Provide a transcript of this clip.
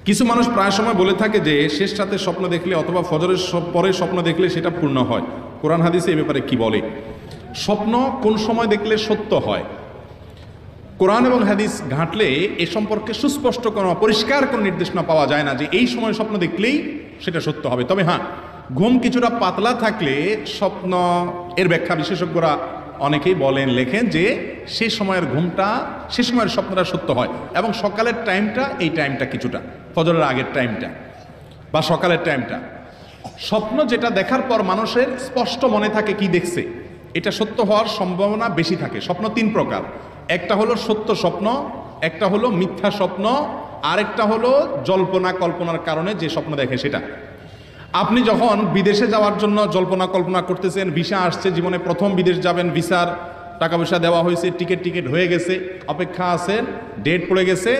কিছু মানুষ প্রায় সময় বলে থাকে যে শেষ রাতে স্বপ্ন দেখলে অথবা ফজরের পরে স্বপ্ন দেখলে সেটা পূর্ণ হয়। কোরআন হাদিসে এ ব্যাপারে কি বলে? স্বপ্ন কোন সময় দেখলে সত্য হয়? কোরআন এবং হাদিস ঘাঁটলে এ সম্পর্কে সুস্পষ্ট কোনো পরিষ্কার কোনো নির্দেশনা পাওয়া যায় না যে এই সময় স্বপ্ন দেখলেই সেটা সত্য হবে। তবে হ্যাঁ, ঘুম কিছুটা পাতলা থাকলে স্বপ্ন এর ব্যাখ্যা বিশেষজ্ঞরা অনেকেই বলেন, লেখেন যে সে সময়ের ঘুমটা, সে সময়ের স্বপ্নটা সত্য হয় এবং সকালের টাইমটা, এই টাইমটা কিছুটা ফজরের আগের টাইমটা বা সকালের টাইমটা, স্বপ্ন যেটা দেখার পর মানুষের স্পষ্ট মনে থাকে কি দেখছে, এটা সত্য হওয়ার সম্ভাবনা বেশি থাকে। স্বপ্ন তিন প্রকার, একটা হলো সত্য স্বপ্ন, একটা হলো মিথ্যা স্বপ্ন, আরেকটা হলো জল্পনা কল্পনার কারণে যে স্বপ্ন দেখে সেটা। আপনি যখন বিদেশে যাওয়ার জন্য জল্পনা কল্পনা করতেছেন, ভিসা আসছে, জীবনে প্রথম বিদেশ যাবেন, ভিসার টাকা পয়সা দেওয়া হয়েছে, টিকিট হয়ে গেছে, অপেক্ষা আছেন, ডেট পড়ে গেছে,